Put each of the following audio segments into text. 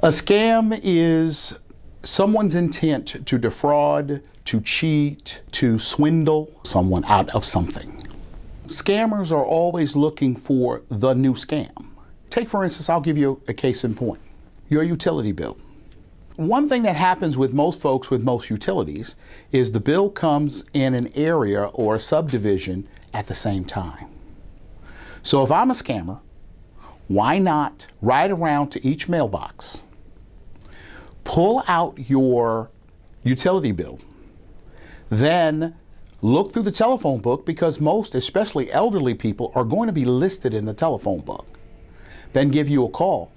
A scam is someone's intent to defraud, to cheat, to swindle someone out of something. Scammers are always looking for the new scam. Take, for instance, I'll give you a case in point, your utility bill. One thing that happens with most folks with most utilities is the bill comes in an area or a subdivision at the same time. So if I'm a scammer, why not ride around to each mailbox, pull out your utility bill, then look through the telephone book, because most, especially elderly people, are going to be listed in the telephone book. Then give you a call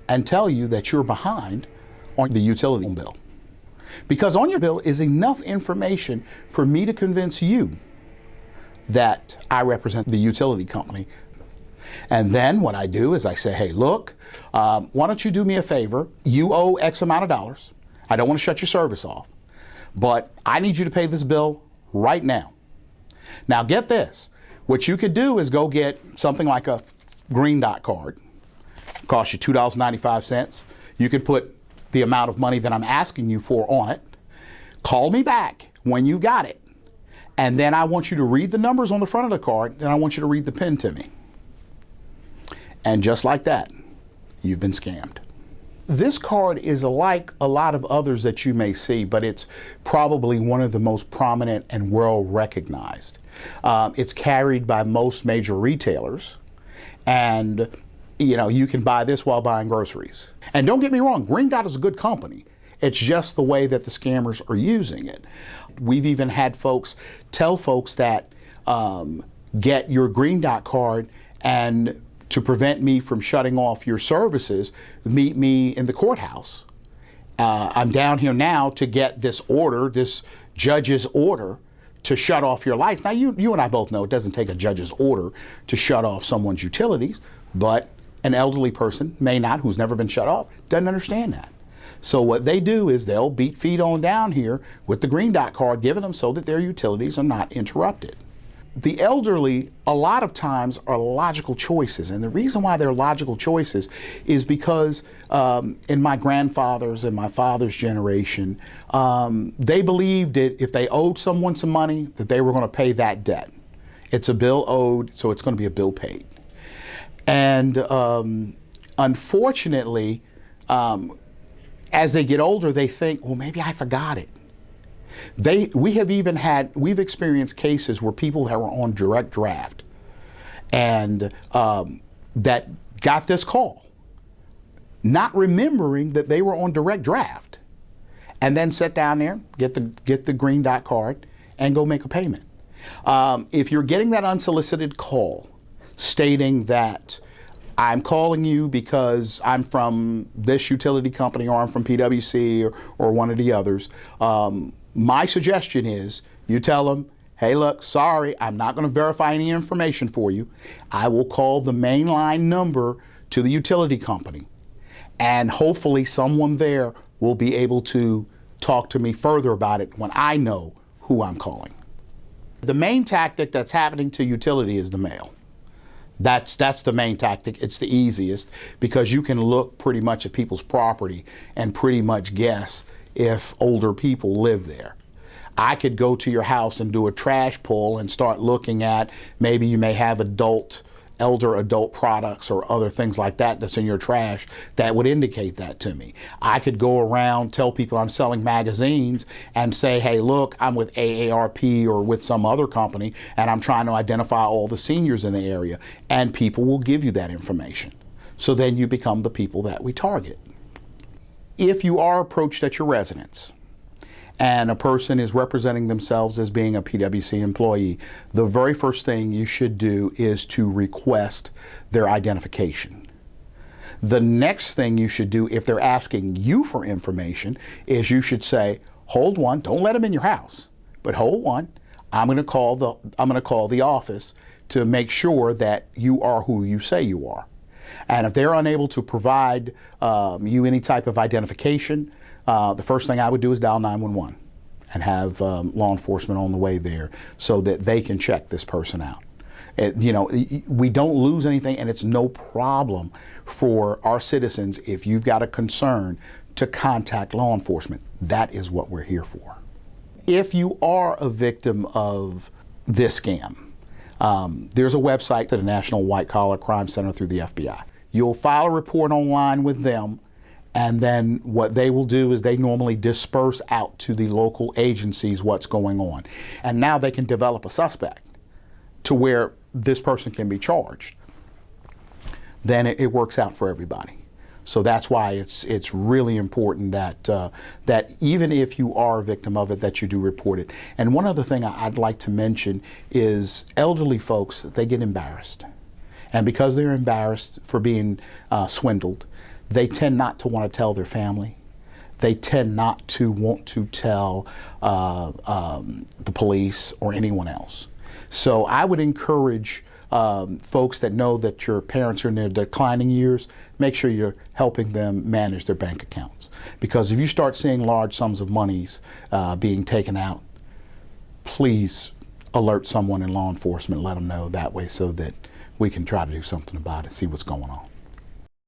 and tell you that you're behind on the utility bill. Because on your bill is enough information for me to convince you that I represent the utility company. And then what I do is I say, hey, look, why don't you do me a favor? You owe X amount of dollars. I don't want to shut your service off, but I need you to pay this bill right now. Now get this, what you could do is go get something like a Green Dot card. It costs you $2.95. You could put the amount of money that I'm asking you for on it. Call me back when you got it. And then I want you to read the numbers on the front of the card, then I want you to read the PIN to me. And just like that, you've been scammed. This card is like a lot of others that you may see, but it's probably one of the most prominent and well recognized. It's carried by most major retailers, and you can buy this while buying groceries. And don't get me wrong, Green Dot is a good company. It's just the way that the scammers are using it. We've even had folks tell folks that get your Green Dot card, and to prevent me from shutting off your services, meet me in the courthouse. I'm down here now to get this order, this judge's order to shut off your lights. Now you and I both know it doesn't take a judge's order to shut off someone's utilities, but an elderly person may not, who's never been shut off, doesn't understand that. So what they do is they'll beat feet on down here with the Green Dot card given them so that their utilities are not interrupted. The elderly, a lot of times, are logical choices, and the reason why they're logical choices is because in my grandfather's and my father's generation, they believed that if they owed someone some money, that they were going to pay that debt. It's a bill owed, so it's going to be a bill paid. And unfortunately, as they get older, they think, well, maybe I forgot it. We've experienced cases where people that were on direct draft and that got this call, not remembering that they were on direct draft, and then sit down there, get the Green Dot card, and go make a payment. If you're getting that unsolicited call stating that I'm calling you because I'm from this utility company, or I'm from PWC, or one of the others, my suggestion is you tell them, hey, look, sorry, I'm not going to verify any information for you. I will call the mainline number to the utility company, and hopefully someone there will be able to talk to me further about it when I know who I'm calling. The main tactic that's happening to utility is the mail. That's the main tactic. It's the easiest, because you can look pretty much at people's property and pretty much guess if older people live there. I could go to your house and do a trash pull and start looking at, maybe you may have elder adult products or other things like that that's in your trash that would indicate that to me. I could go around, tell people I'm selling magazines, and say, hey, look, I'm with AARP or with some other company, and I'm trying to identify all the seniors in the area, and people will give you that information. So then you become the people that we target. If you are approached at your residence and a person is representing themselves as being a PWC employee, the very first thing you should do is to request their identification. The next thing you should do, if they're asking you for information, is you should say, hold one, don't let them in your house, but hold one, I'm going to call the office to make sure that you are who you say you are. And if they're unable to provide you any type of identification, the first thing I would do is dial 911 and have law enforcement on the way there so that they can check this person out. We don't lose anything, and it's no problem for our citizens, if you've got a concern, to contact law enforcement. That is what we're here for. If you are a victim of this scam, there's a website to the National White Collar Crime Center through the FBI. You'll file a report online with them, and then what they will do is they normally disperse out to the local agencies what's going on. And now they can develop a suspect to where this person can be charged. Then it works out for everybody. So that's why it's really important that that even if you are a victim of it, that you do report it. And one other thing I'd like to mention is elderly folks, they get embarrassed. And because they're embarrassed for being swindled, they tend not to want to tell their family. They tend not to want to tell the police or anyone else. So I would encourage folks that know that your parents are in their declining years, make sure you're helping them manage their bank accounts. Because if you start seeing large sums of monies being taken out, please alert someone in law enforcement, let them know that way so that we can try to do something about it, see what's going on.